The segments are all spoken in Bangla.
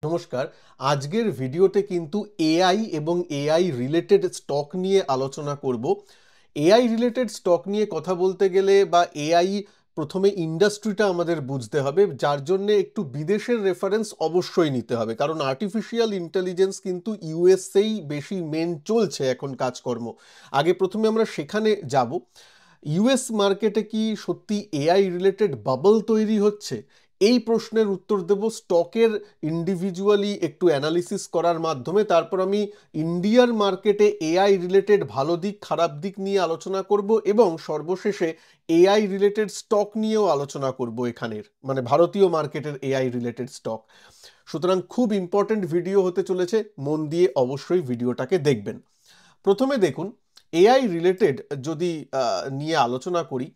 নমস্কার। আজকের ভিডিওতে কিন্তু এআই এবং এআই রিলেটেড স্টক নিয়ে আলোচনা করব। এআই রিলেটেড স্টক নিয়ে কথা বলতে গেলে বা এআই প্রথমে ইন্ডাস্ট্রিটা আমাদের বুঝতে হবে, যার জন্য একটু বিদেশের রেফারেন্স অবশ্যই নিতে হবে, কারণ আর্টিফিশিয়াল ইন্টেলিজেন্স কিন্তু ইউএসএই বেশি মেন চলছে এখন কাজকর্ম। আগে প্রথমে আমরা সেখানে যাব। ইউএস মার্কেটে কি সত্যি এআই রিলেটেড বাবল তৈরি হচ্ছে? এই প্রশ্নের উত্তর দেব স্টকের ইন্ডিভিজুয়ালি একটু অ্যানালিসিস করার মাধ্যমে। তারপর আমি ইন্ডিয়ার মার্কেটে এআই রিলেটেড ভালো দিক খারাপ দিক নিয়ে আলোচনা করব এবং সর্বশেষে এআই রিলেটেড স্টক নিয়েও আলোচনা করব, এখানের মানে ভারতীয় মার্কেটের এআই রিলেটেড স্টক। সুতরাং খুব ইম্পর্টেন্ট ভিডিও হতে চলেছে, মন দিয়ে অবশ্যই ভিডিওটাকে দেখবেন। প্রথমে দেখুন, এআই রিলেটেড যদি নিয়ে আলোচনা করি,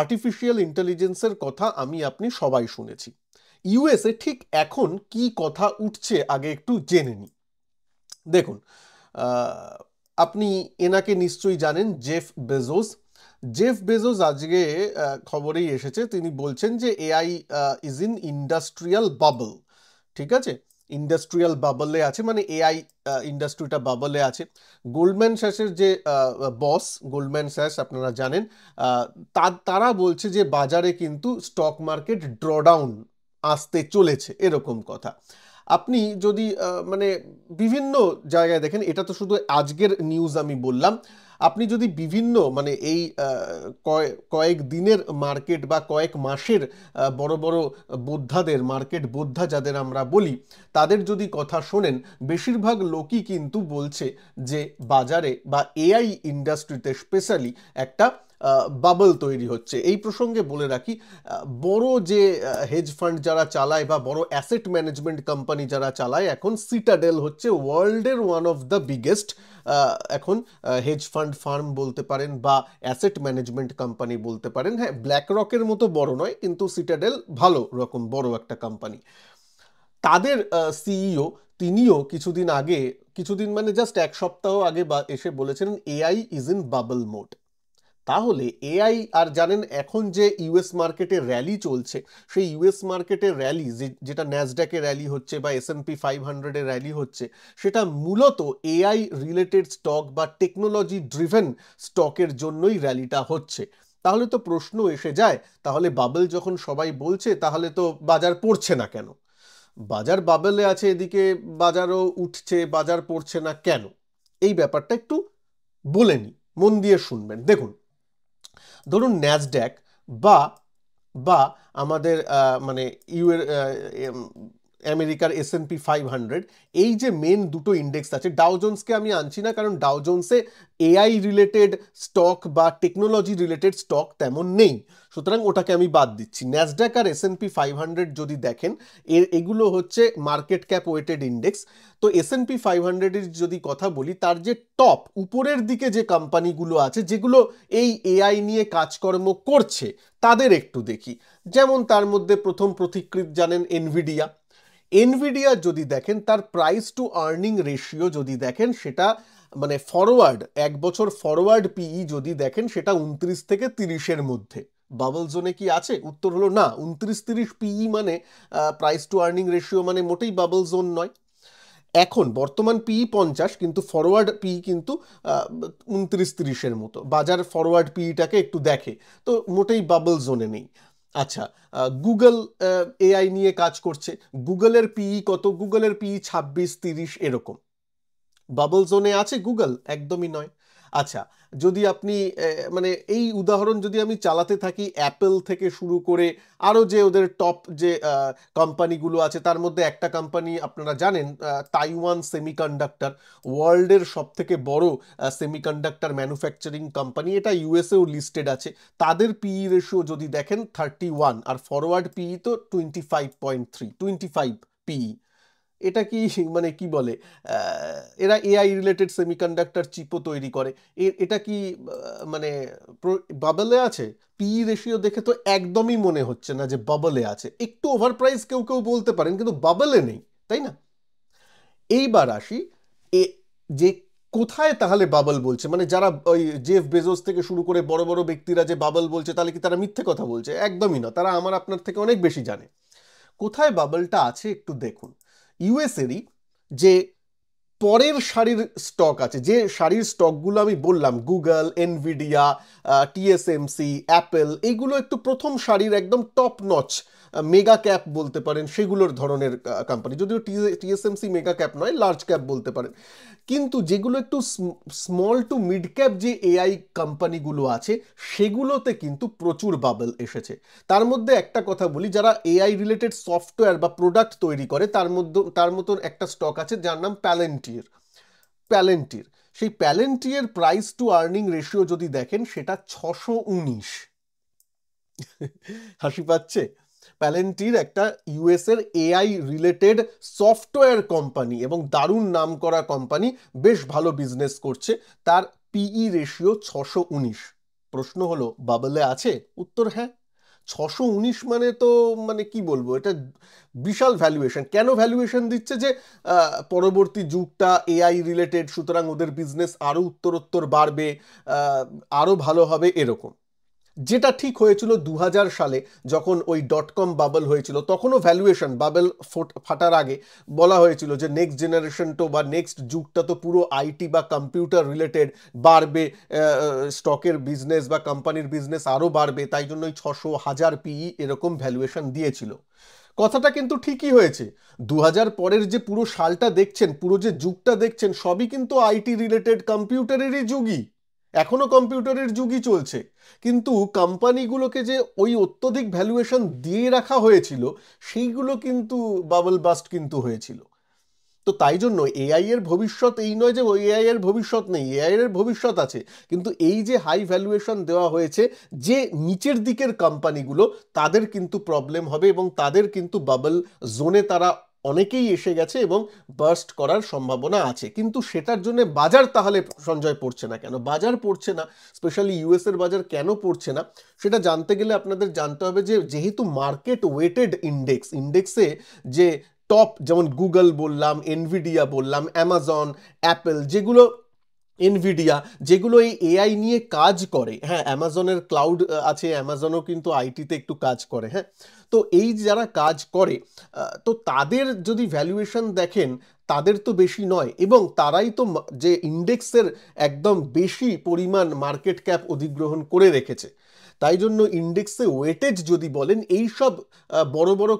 আর্টিফিশিয়াল ইন্টেলিজেন্সের কথা আমি আপনি সবাই শুনেছি। ইউএসএ ঠিক এখন কি কথা উঠছে আগে একটু জেনে নিই। দেখুন, আপনি এনাকে নিশ্চয়ই জানেন, জেফ বেজোস। জেফ বেজোস আজকে খবরেই এসেছে, তিনি বলছেন যে AI is in industrial bubble. ঠিক আছে, ইন্ডাস্ট্রিয়াল বাবলে আছে, মানে এআই ইন্ডাস্ট্রিটা বাবলে আছে। গোল্ডম্যান স্যাশের যে বস, গোল্ডম্যান স্যাশ আপনারা জানেন, তারা বলছে যে বাজারে কিন্তু স্টক মার্কেট ড্রডাউন আসতে চলেছে, এরকম কথা। আপনি যদি মানে বিভিন্ন জায়গায় দেখেন, এটা তো শুধু আজকের নিউজ আমি বললাম, আপনি যদি বিভিন্ন মানে এই কয়েক দিনের মার্কেট বা কয়েক মাসের বড় বড় বোদ্ধাদের, মার্কেট বোদ্ধা যাদের আমরা বলি, তাদের যদি কথা শোনেন, বেশিরভাগ লোকই কিন্তু বলছে যে বাজারে বা এআই ইন্ডাস্ট্রিতে স্পেশালি একটা বাবল তৈরি হচ্ছে। এই প্রসঙ্গে বলে রাখি, বড় যে হেজ ফান্ড যারা চালায় বা বড় অ্যাসেট ম্যানেজমেন্ট কোম্পানি যারা চালায়, এখন সিটাডেল হচ্ছে ওয়ার্ল্ডের ওয়ান অফ দ্য বিগেস্ট এখন হেজ ফান্ড ফার্ম বলতে পারেন বা অ্যাসেট ম্যানেজমেন্ট কোম্পানি বলতে পারেন। হ্যাঁ, ব্ল্যাক রকের মতো বড় নয়, কিন্তু সিটাডেল ভালো রকম বড় একটা কোম্পানি। তাদের সিইও, তিনিও কিছুদিন মানে জাস্ট এক সপ্তাহ আগে এসে বলেছেন AI is in bubble mode. তাহলে এআই, আর জানেন এখন যে ইউএস মার্কেটে র্যালি চলছে, সেই ইউএস মার্কেটের র্যালি যেটা ন্যাসড্যাকে র্যালি হচ্ছে বা S&P 500 র্যালি হচ্ছে, সেটা মূলত এআই রিলেটেড স্টক বা টেকনোলজি ড্রিভেন স্টকের জন্যই র্যালিটা হচ্ছে। তাহলে তো প্রশ্ন এসে যায়, তাহলে বাবল যখন সবাই বলছে, তাহলে তো বাজার পড়ছে না কেন? বাজার বাবলে আছে, এদিকে বাজারও উঠছে, বাজার পড়ছে না কেন? এই ব্যাপারটা একটু বলে নি, মন দিয়ে শুনবেন। দেখুন, ধরুন ন্যাসড্যাক বা বা আমাদের মানে আমেরিকার S&P 500, এই যে মেন দুটো ইন্ডেক্স আছে, ডাও জোন্সকে আমি আনছি না, কারণ ডাও জোন্সে এআই রিলেটেড স্টক বা টেকনোলজি রিলেটেড স্টক তেমন নেই, সুতরাং ওটাকে আমি বাদ দিচ্ছি। ন্যাসড্যাক আর S&P 500 যদি দেখেন, এগুলো হচ্ছে মার্কেট ক্যাপ ওয়েটেড ইন্ডেক্স। তো S&P 500 এর যদি কথা বলি, তার যে টপ উপরের দিকে যে কোম্পানিগুলো আছে, যেগুলো এই এআই নিয়ে কাজকর্ম করছে, তাদের একটু দেখি। যেমন তার মধ্যে প্রথম প্রতিকৃত জানেন এনভিডিয়া। এনভিডিয়া যদি দেখেন, তার প্রাইস টু আর্নিং রেশিও যদি দেখেন, সেটা মানে ফরওয়ার্ড এক বছর ফরওয়ার্ড পিই যদি দেখেন, সেটা 29 থেকে 30-এর মধ্যে। বাবল জোনে কি আছে? উত্তর হলো না। 29-30 পিই মানে প্রাইস টু আর্নিং রেশিও মানে মোটেই বাবল জোন নয়। এখন বর্তমান পিই 50, কিন্তু ফরওয়ার্ড পিই কিন্তু 29-30-এর মতো। বাজার ফরওয়ার্ড পিইটাকে একটু দেখে, তো মোটেই বাবল জোনে নেই। আচ্ছা, গুগল এআই নিয়ে কাজ করছে, গুগলের পিই কত? গুগলের পিই 26-30 এরকম। বাবল জোনে আছে গুগল? একদমই নয়। আচ্ছা, যদি আপনি মানে এই উদাহরণ যদি আমি চালাতে থাকি, অ্যাপেল থেকে শুরু করে আরও যে ওদের টপ যে কোম্পানিগুলো আছে, তার মধ্যে একটা কোম্পানি আপনারা জানেন, তাইওয়ান সেমিকন্ডাক্টর, ওয়ার্ল্ডের সব থেকে বড় সেমিকন্ডাক্টর ম্যানুফ্যাকচারিং কোম্পানি, এটা ইউএসএও লিস্টেড আছে। তাদের পিই রেশিও যদি দেখেন 31, আর ফরওয়ার্ড পিই তো 25.3, 25 পিই। এটা কি মানে কি বলে, এরা এআই রিলেটেড সেমিকন্ডাক্টর চিপও তৈরি করে, এটা কি মানে বাবলে আছে? পিই রেশিও দেখে তো একদমই মনে হচ্ছে না যে বাবলে আছে। একটু ওভার প্রাইস কেউ কেউ বলতে পারেন, কিন্তু বাবলে নেই, তাই না? এইবার আসি এ যে কোথায় তাহলে বাবল বলছে, মানে যারা ওই জেফ বেজোস থেকে শুরু করে বড় বড় ব্যক্তিরা যে বাবল বলছে, তাহলে কি তারা মিথ্যে কথা বলছে? একদমই না, তারা আমার আপনার থেকে অনেক বেশি জানে। কোথায় বাবলটা আছে একটু দেখুন। ইউএসেরই যে পরের সারির স্টক আছে, যে সারির স্টকগুলো আমি বললাম, গুগল, এনভিডিয়া, টিএসএমসি, অ্যাপেল, এইগুলো একটু প্রথম সারির একদম টপ নচ মেগা ক্যাপ বলতে পারেন, সেগুলোর ধরনের কোম্পানি, যদিও টিএসএমসি মেগা ক্যাপ নয়, লার্জ ক্যাপ বলতে পারেন। কিন্তু যেগুলো একটু স্মল টু মিড ক্যাপ যে এআই কোম্পানিগুলো আছে, সেগুলোতে কিন্তু প্রচুর বাবল এসেছে। তার মধ্যে একটা কথা বলি, যারা এআই রিলেটেড সফটওয়্যার বা প্রোডাক্ট তৈরি করে, তার মতন একটা স্টক আছে যার নাম প্যালেন্টির। সেই প্যালেন্টিয়ের প্রাইস টু আর্নিং রেশিও যদি দেখেন, সেটা 619। হাসি পাচ্ছে? প্যালেন্টির একটা ইউএস এর এআই রিলেটেড সফটওয়্যার কোম্পানি এবং দারুণ নাম করা কোম্পানি, বেশ ভালো বিজনেস করছে, তার পিই রেশিও 619। প্রশ্ন হলো, বাবলে আছে? উত্তর হ্যাঁ। 619 মানে তো, মানে কি বলবো, এটা বিশাল ভ্যালুয়েশন। কেন ভ্যালুয়েশন দিচ্ছে? যে পরবর্তী যুগটা এআই রিলেটেড, সুতরাং ওদের বিজনেস আরো উত্তরোত্তর বাড়বে, আরো ভালো হবে, এরকম। যেটা ঠিক হয়েছিল 2000 সালে, যখন ওই .com বাবল হয়েছিল, তখনও ভ্যালুয়েশন বাবল ফাটার আগে বলা হয়েছিল যে নেক্সট জেনারেশন তো বা নেক্সট যুগটা তো পুরো আইটি বা কম্পিউটার রিলেটেড, বাড়বে, স্টকের বিজনেস বা কোম্পানির বিজনেস আরও বাড়বে, তাই জন্য ওই 600, 1000 পিই এরকম ভ্যালুয়েশন দিয়েছিল। কথাটা কিন্তু ঠিকই হয়েছে। 2000 পরের যে পুরো সালটা দেখছেন, পুরো যে যুগটা দেখছেন, সবই কিন্তু আইটি রিলেটেড, কম্পিউটারেরই যুগই, এখনো কম্পিউটারের যুগই চলছে। কিন্তু কোম্পানিগুলোকে যে ওই অত্যধিক ভ্যালুয়েশন দিয়ে রাখা হয়েছিল, সেইগুলো কিন্তু বাবল বাস্ট কিন্তু হয়েছিল। তো তাই জন্য এআই এর ভবিষ্যৎ এই নয় যে ওই এআই এর ভবিষ্যৎ নেই, এআই এর ভবিষ্যৎ আছে, কিন্তু এই যে হাই ভ্যালুয়েশন দেওয়া হয়েছে, যে নিচের দিকের কোম্পানিগুলো, তাদের কিন্তু প্রবলেম হবে এবং তাদের কিন্তু বাবল জোনে তারা অনেকেই এসে গেছে এবং বার্স্ট করার সম্ভাবনা আছে। কিন্তু সেটার জন্য বাজার তাহলে সঞ্জয় পড়ছে না কেন? বাজার পড়ছে না, স্পেশালি ইউএস এর বাজার কেন পড়ছে না, সেটা জানতে গেলে আপনাদের জানতে হবে যে যেহেতু মার্কেট ওয়েটেড ইন্ডেক্সে যে টপ, যেমন গুগল বললাম, এনভিডিয়া বললাম, অ্যামাজন, অ্যাপেল, যেগুলো এই এআই নিয়ে কাজ করে, হ্যাঁ, অ্যামাজনের ক্লাউড আছে, অ্যামাজনও কিন্তু আইটিতে একটু কাজ করে, হ্যাঁ। তো এই যারা কাজ করে, তো তাদের যদি ভ্যালুয়েশন দেখেন, তাদের তো বেশি নয়, এবং তারাই তো যে ইন্ডেক্সের একদম বেশি পরিমাণ মার্কেট ক্যাপ অধিগ্রহণ করে রেখেছে। তাই জন্য ইন্ডেক্সে ওয়েটেজ যদি বলেন, এই সব বড় বড়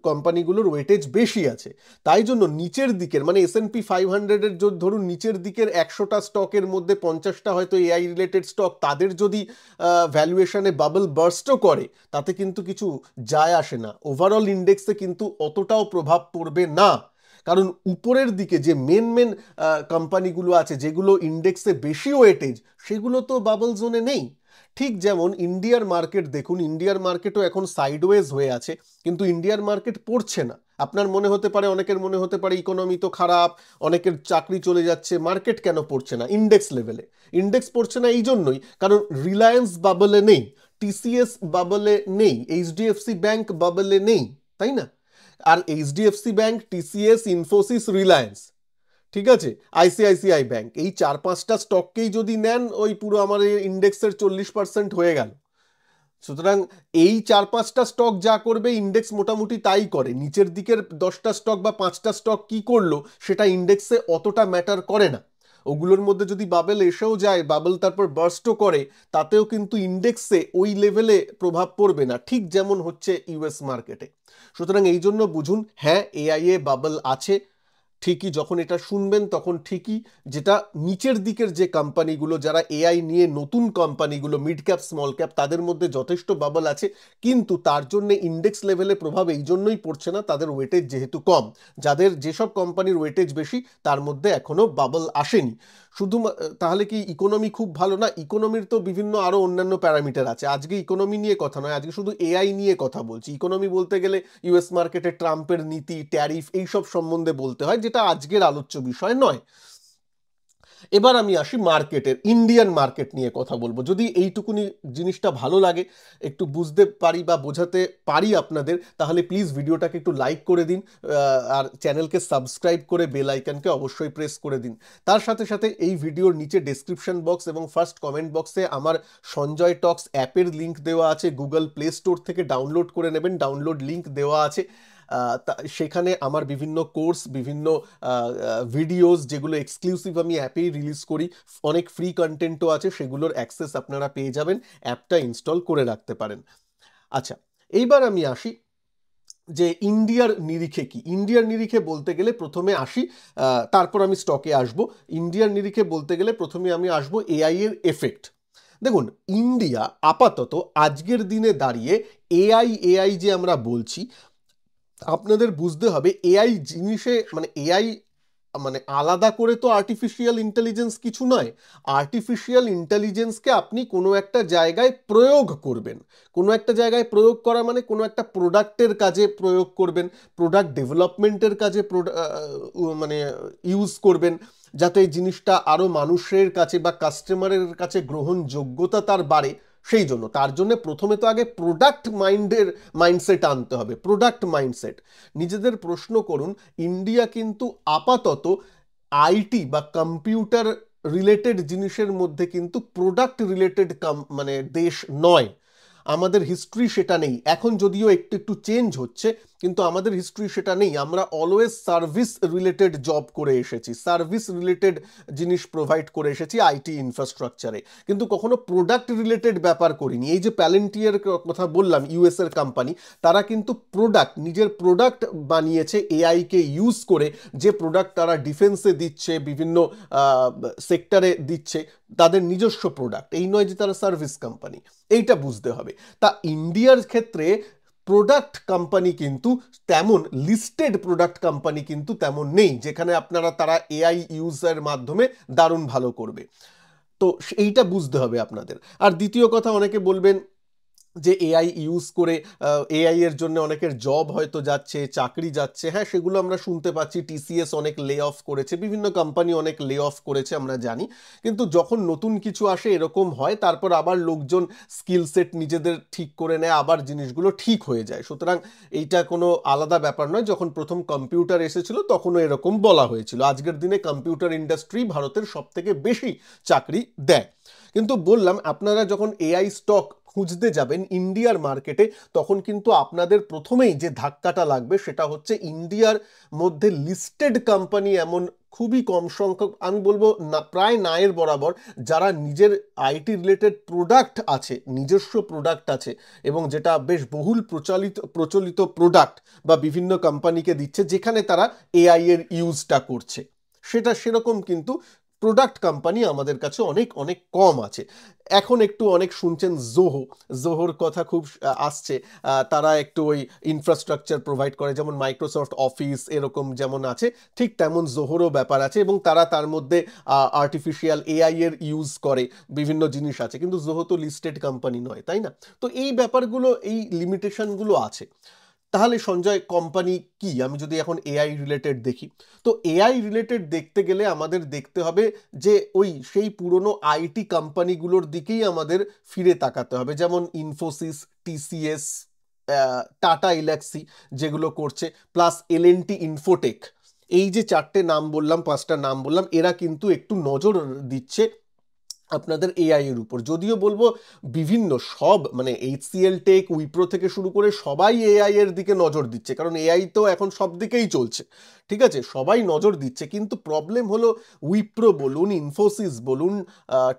কোম্পানিগুলোর ওয়েটেজ বেশি আছে। তাই জন্য নিচের দিকের, মানে S&P 500-এর ধরুন নিচের দিকের 100টা স্টকের মধ্যে 50টা হয়তো এআই রিলেটেড স্টক, তাদের যদি ভ্যালুয়েশনে বাবল বার্স্টও করে, তাতে কিন্তু কিছু যায় আসে না, ওভারঅল ইন্ডেক্সে কিন্তু অতটাও প্রভাব পড়বে না। কারণ উপরের দিকে যে মেন কোম্পানিগুলো আছে, যেগুলো ইন্ডেক্সে বেশি ওয়েটেজ, সেগুলো তো বাবল জোনে নেই। ঠিক যেমন ইন্ডিয়ার মার্কেট দেখুন, ইন্ডিয়ার মার্কেটও এখন সাইডওয়েজ হয়ে আছে, কিন্তু ইন্ডিয়ার মার্কেট পড়ছে না। আপনার মনে হতে পারে, অনেকের মনে হতে পারে ইকোনমি তো খারাপ, অনেকের চাকরি চলে যাচ্ছে, মার্কেট কেন পড়ছে না ইন্ডেক্স লেভেলে? ইন্ডেক্স পড়ছে না এই জন্যই, কারণ রিলায়েন্স বাবলে নেই, টিসিএস বাবলে নেই, এইচডিএফসি ব্যাংক বাবলে নেই, তাই না? আর HDFC bank, TCS, Infosys, Reliance, ঠিক আছে, আইসিআইসিআই ব্যাংক, এই 4-5টা স্টককেই যদি নেন, ওই পুরো আমার ইন্ডেক্সের 40% হয়ে গেল। সুতরাং এই 4-5টা স্টক যা করবে, ইন্ডেক্স মোটামুটি তাই করে। নিচের দিকের 10টা স্টক বা 5টা স্টক কি করলো, সেটা ইন্ডেক্সে অতটা ম্যাটার করে না। ওগুলোর মধ্যে যদি বাবল এসেও যায়, বাবল তারপর বার্স্টও করে, তাতেও কিন্তু ইন্ডেক্সে ওই লেভেলে প্রভাব পড়বে না, ঠিক যেমন হচ্ছে ইউএস মার্কেটে। সুতরাং এই জন্য বুঝুন, হ্যাঁ, এআইএ বাবল আছে ঠিকই, যখন এটা শুনবেন তখন ঠিকই, যেটা নিচের দিকের যে কোম্পানিগুলো, যারা এআই নিয়ে নতুন কোম্পানিগুলো, মিড ক্যাপ, স্মল ক্যাপ, তাদের মধ্যে যথেষ্ট বাবল আছে, কিন্তু তার জন্য ইন্ডেক্স লেভেলে প্রভাব এই জন্যই পড়ছে না, তাদের ওয়েটেজ যেহেতু কম। যাদের যেসব কোম্পানির ওয়েটেজ বেশি, তার মধ্যে এখনো বাবল আসেনি। শুধু তাহলে কি ইকোনমি খুব ভালো না? ইকোনমির তো বিভিন্ন আরো অন্যান্য প্যারামিটার আছে। আজকে ইকোনমি নিয়ে কথা নয়, আজকে শুধু এআই নিয়ে কথা বলছি। ইকোনমি বলতে গেলে ইউএস মার্কেটে ট্রাম্পের নীতি, ট্যারিফ, এইসব সম্বন্ধে বলতে হয়, যেটা আজকের আলোচ্য বিষয় নয়। এবার আমি আসি মার্কেটের, ইন্ডিয়ান মার্কেট নিয়ে কথা বলবো। যদি এইটুকুনি জিনিসটা ভালো লাগে, একটু বুঝতে পারি বা বোঝাতে পারি আপনাদের, তাহলে প্লিজ ভিডিওটাকে একটু লাইক করে দিন, আর চ্যানেলকে সাবস্ক্রাইব করে বেল আইকনকে অবশ্যই প্রেস করে দিন। তার সাথে সাথে এই ভিডিওর নিচে ডেসক্রিপশন বক্স এবং ফার্স্ট কমেন্ট বক্সে আমার সঞ্জয় টক্স অ্যাপের লিঙ্ক দেওয়া আছে, গুগল প্লে স্টোর থেকে ডাউনলোড করে নেবেন, ডাউনলোড লিঙ্ক দেওয়া আছে। সেখানে আমার বিভিন্ন কোর্স, বিভিন্ন ভিডিওস যেগুলো এক্সক্লুসিভ আমি অ্যাপেই রিলিজ করি, অনেক ফ্রি কন্টেন্টও আছে, সেগুলোর অ্যাক্সেস আপনারা পেয়ে যাবেন, অ্যাপটা ইনস্টল করে রাখতে পারেন। আচ্ছা, এইবার আমি আসি যে ইন্ডিয়ার নিরিখে কি। ইন্ডিয়ার নিরিখে বলতে গেলে প্রথমে আসি, তারপর আমি স্টকে আসব। ইন্ডিয়ার নিরিখে বলতে গেলে প্রথমে আমি আসব এআই এর এফেক্ট। দেখুন, ইন্ডিয়া আপাতত আজকের দিনে দাঁড়িয়ে এআই এআই যে আমরা বলছি, আপনাদের বুঝতে হবে এআই জিনিসে মানে এআই মানে আলাদা করে তো আর্টিফিশিয়াল ইন্টেলিজেন্স কিছু নয়। আর্টিফিশিয়াল ইন্টেলিজেন্সকে আপনি কোনো একটা জায়গায় প্রয়োগ করবেন। কোনো একটা জায়গায় প্রয়োগ করা মানে কোনো একটা প্রোডাক্টের কাজে প্রয়োগ করবেন, প্রোডাক্ট ডেভেলপমেন্টের কাজে মানে ইউজ করবেন, যাতে জিনিসটা আরও মানুষের কাছে বা কাস্টমারের কাছে গ্রহণযোগ্যতা তার বাড়ে। সেই জন্য তার জন্য প্রথমে তো আগে প্রোডাক্ট মাইন্ডসেট আনতে হবে, প্রোডাক্ট মাইন্ডসেট। নিজেদের প্রশ্ন করুন, ইন্ডিয়া কিন্তু আপাতত আইটি বা কম্পিউটার রিলেটেড জিনিসের মধ্যে কিন্তু প্রোডাক্ট রিলেটেড মানে দেশ নয়। আমাদের হিস্ট্রি সেটা নেই। এখন যদিও একটু একটু চেঞ্জ হচ্ছে, কিন্তু আমাদের হিস্ট্রি সেটা নেই। আমরা অলওয়েজ সার্ভিস রিলেটেড জব করে এসেছি, সার্ভিস রিলেটেড জিনিস প্রোভাইড করে এসেছি আইটি ইনফ্রাস্ট্রাকচারে, কিন্তু কখনো প্রোডাক্ট রিলেটেড ব্যাপার করিনি। এই যে প্যালেন্টিয়ার কথা বললাম, ইউএস এর কোম্পানি, তারা কিন্তু প্রোডাক্ট, নিজের প্রোডাক্ট বানিয়েছে এআইকে ইউজ করে। যে প্রোডাক্ট তারা ডিফেন্সে দিচ্ছে, বিভিন্ন সেক্টরে দিচ্ছে, তাদের নিজস্ব প্রোডাক্ট, এই নয় যে তারা সার্ভিস কোম্পানি। এইটা বুঝতে হবে। তা ইন্ডিয়ার ক্ষেত্রে প্রোডাক্ট কোম্পানি কিন্তু তেমন, লিস্টেড প্রোডাক্ট কোম্পানি কিন্তু তেমন নেই যেখানে তারা এআই ইউজের মাধ্যমে দারুণ ভালো করবে। তো এইটা বুঝতে হবে আপনাদের। আর দ্বিতীয় কথা, অনেকে বলবেন যে এআই ইউজ করে এআই এর জন্য অনেকের জব হয়তো যাচ্ছে, চাকরি যাচ্ছে। হ্যাঁ, সেগুলো আমরা শুনতে পাচ্ছি। টিসিএস অনেক লে অফ করেছে, বিভিন্ন কোম্পানি অনেক লে অফ করেছে, আমরা জানি। কিন্তু যখন নতুন কিছু আসে এরকম হয়, তারপর আবার লোকজন স্কিল সেট নিজেদের ঠিক করে নেয়, আবার জিনিসগুলো ঠিক হয়ে যায়। সুতরাং এইটা কোনো আলাদা ব্যাপার নয়। যখন প্রথম কম্পিউটার এসেছিল তখনও এরকম বলা হয়েছিল। আজকের দিনে কম্পিউটার ইন্ডাস্ট্রি ভারতের সবথেকে বেশি চাকরি দেয়। কিন্তু বললাম, আপনারা যখন এআই স্টক খুঁজতে যাবেন ইন্ডিয়ার মার্কেটে, তখন কিন্তু আপনাদের প্রথমেই যে ধাক্কাটা লাগবে সেটা হচ্ছে ইন্ডিয়ার মধ্যে লিস্টেড কোম্পানি এমন খুবই কম সংখ্যক, আমি বলবো না, প্রায় নায়ের বরাবর, যারা নিজের আইটি রিলেটেড প্রোডাক্ট আছে, নিজস্ব প্রোডাক্ট আছে, এবং যেটা বেশ বহুল প্রচলিত প্রোডাক্ট বা বিভিন্ন কোম্পানিকে দিচ্ছে, যেখানে তারা এআই এর ইউজটা করছে। সেরকম কিন্তু প্রোডাক্ট কোম্পানি আমাদের কাছে অনেক অনেক কম আছে। এখন একটু অনেক শুনছেন জোহোর কথা খুব আসছে। তারা একটু ওই ইনফ্রাস্ট্রাকচার প্রোভাইড করে, যেমন মাইক্রোসফট অফিস এরকম যেমন আছে, ঠিক তেমন জোহোরও ব্যাপার আছে, এবং তারা তার মধ্যে আর্টিফিশিয়াল এআই এর ইউজ করে, বিভিন্ন জিনিস আছে। কিন্তু জোহো তো লিস্টেড কোম্পানি নয়, তাই না? তো এই ব্যাপারগুলো, এই লিমিটেশনগুলো আছে। তাহলে সঞ্জয়, কোম্পানি কি? আমি যদি এখন এআই রিলেটেড দেখি, তো এআই রিলেটেড দেখতে গেলে আমাদের দেখতে হবে যে সেই পুরনো আইটি কোম্পানিগুলোর দিকেই আমাদের ফিরে তাকাতে হবে, যেমন ইনফোসিস, টিসিএস, টাটা এলএক্সি যেগুলো করছে, প্লাস এলএনটি ইনফোটেক। এই যে চারটে নাম বললাম, পাঁচটা নাম বললাম, এরা কিন্তু একটু নজর দিচ্ছে আপনাদের এআই এর উপর। যদিও বলবো বিভিন্ন সব মানে এইচসিএল টেক, উইপ্রো থেকে শুরু করে সবাই এআই এর দিকে নজর দিচ্ছে, কারণ এআই তো এখন সব দিকেই চলছে। ঠিক আছে, সবাই নজর দিচ্ছে, কিন্তু প্রবলেম হলো উইপ্রো বলুন, ইনফোসিস বলুন,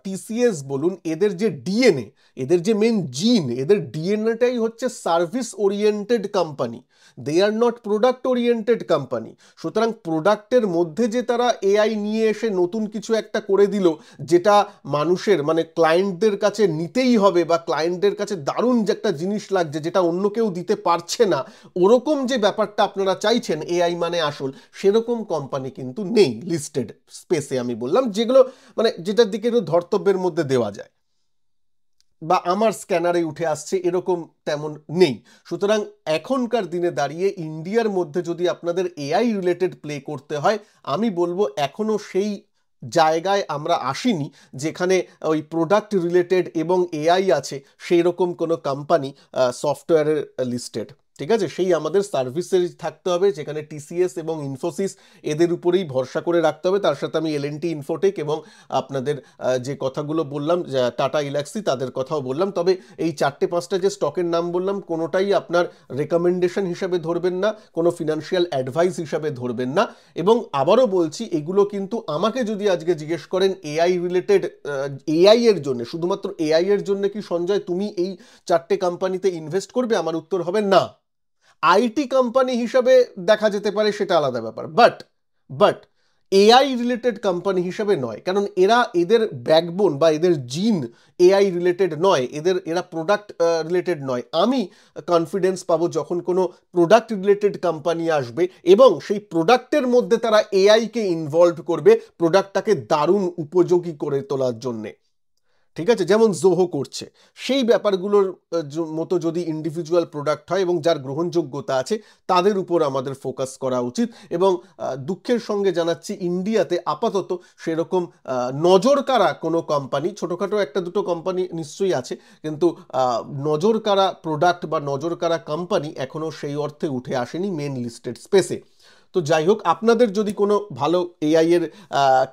টিসিএস বলুন, এদের যে ডিএনএ, এদের যে মেন জিন, এদের ডিএনএটাই হচ্ছে service oriented company. They are not product oriented company. সুতরাং প্রোডাক্টের মধ্যে যে তারা এআই নিয়ে এসে নতুন কিছু একটা করে দিল, যেটা মানুষের মানে ক্লায়েন্টদের কাছে নিতেই হবে, বা ক্লায়েন্টদের কাছে দারুণ যে একটা জিনিস লাগছে যেটা অন্য কেউ দিতে পারছে না, ওরকম যে ব্যাপারটা আপনারা চাইছেন এআই মানে আসল, সেরকম কোম্পানি কিন্তু নেই লিস্টেড স্পেসে। আমি বললাম যেগুলো মানে যেটার দিকে একটু ধর্তব্যের মধ্যে দেওয়া যায় বা আমার স্ক্যানারে উঠে আসছে, এরকম তেমন নেই। সুতরাং এখনকার দিনে দাঁড়িয়ে ইন্ডিয়ার মধ্যে যদি আপনাদের এআই রিলেটেড প্লে করতে হয়, আমি বলবো এখনো সেই জায়গায় আমরা আসিনি যেখানে ওই প্রোডাক্ট রিলেটেড এবং এআই আছে সেই রকম কোনো কোম্পানি সফটওয়্যারের লিস্টেড। ঠিক আছে, সেই আমাদের সার্ভিসে থাকতে হবে, যেখানে টিসিএস এবং ইনফোসিস এদের উপরেই ভরসা করে রাখতে হবে। তার সাথে আমি এলএনটি ইনফোটেক এবং আপনাদের যে কথাগুলো বললাম টাটা ইলাক্সি তাদের কথাও বললাম। তবে এই 4-5টা যে স্টকের নাম বললাম কোনোটাই আপনার রেকমেন্ডেশন হিসাবে ধরবেন না, কোনো ফিনান্সিয়াল অ্যাডভাইস হিসাবে ধরবেন না। এবং আবারও বলছি, এগুলো কিন্তু আমাকে যদি আজকে জিজ্ঞেস করেন এআই রিলেটেড, এআই এর জন্য, শুধুমাত্র এআই এর জন্য কি সঞ্জয় তুমি এই 4টে কোম্পানিতে ইনভেস্ট করবে, আমার উত্তর হবে না। আইটি কোম্পানি হিসাবে দেখা যেতে পারে, সেটা আলাদা ব্যাপার, বাট এআই রিলেটেড কোম্পানি হিসাবে নয়, কারণ এদের ব্যাকবোন বা এদের জিন এআই রিলেটেড নয়, এরা প্রোডাক্ট রিলেটেড নয়। আমি কনফিডেন্স পাবো যখন কোনো প্রোডাক্ট রিলেটেড কোম্পানি আসবে এবং সেই প্রোডাক্টের মধ্যে তারা এআইকে ইনভলভ করবে প্রোডাক্টটাকে দারুণ উপযোগী করে তোলার জন্যে। ঠিক আছে, যেমন জোহো করছে, সেই ব্যাপারগুলোর মতো যদি ইন্ডিভিজুয়াল প্রোডাক্ট হয় এবং যার গ্রহণযোগ্যতা আছে, তাদের উপর আমাদের ফোকাস করা উচিত। এবং দুঃখের সঙ্গে জানাচ্ছি, ইন্ডিয়াতে আপাতত সেরকম নজর কাড়া কোনো কোম্পানি, ছোটোখাটো একটা দুটো কোম্পানি নিশ্চয়ই আছে, কিন্তু নজর কাড়া প্রোডাক্ট বা নজর কাড়া কোম্পানি এখনও সেই অর্থে উঠে আসেনি মেন লিস্টেড স্পেসে। তো যাই হোক, আপনাদের যদি কোনো ভালো এআই এর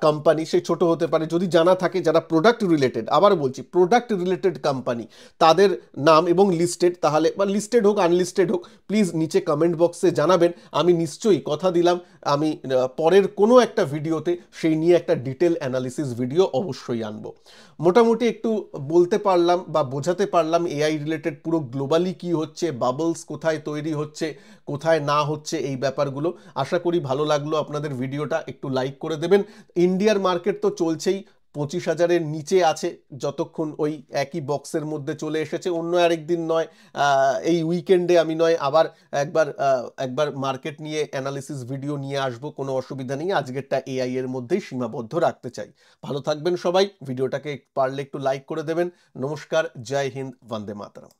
কোম্পানি, সে ছোট হতে পারে, যদি জানা থাকে যারা প্রোডাক্ট রিলেটেড, আবার বলছি প্রোডাক্ট রিলেটেড কোম্পানি, তাদের নাম এবং লিস্টেড, তাহলে বা লিস্টেড হোক আনলিস্টেড হোক, প্লিজ নিচে কমেন্ট বক্সে জানাবেন। আমি নিশ্চয়ই কথা দিলাম, আমি পরের কোনো একটা ভিডিওতে সেই নিয়ে একটা ডিটেল অ্যানালিসিস ভিডিও অবশ্যই আনবো। মোটামুটি একটু বলতে পারলাম বা বোঝাতে পারলাম এআই রিলেটেড পুরো গ্লোবালি কি হচ্ছে, বাবলস কোথায় তৈরি হচ্ছে, কোথায় না হচ্ছে, এই ব্যাপারগুলো। আশা করি ভালো লাগলো আপনাদের ভিডিওটা, একটু লাইক করে দেবেন। ইন্ডিয়ার মার্কেট তো চলছেই, 25,000-এর নিচে আছে, যতক্ষণ ওই একই বক্সের মধ্যে চলে এসেছে। অন্য আরেকদিন নয়, এই উইকেন্ডে আমি নয় আবার একবার মার্কেট নিয়ে অ্যানালিসিস ভিডিও নিয়ে আসবো, কোনো অসুবিধা নেই। আজকেরটা এআই এর মধ্যেই সীমাবদ্ধ রাখতে চাই। ভালো থাকবেন সবাই, ভিডিওটাকে পারলে একটু লাইক করে দেবেন। নমস্কার, জয় হিন্দ, বন্দে মাতরম।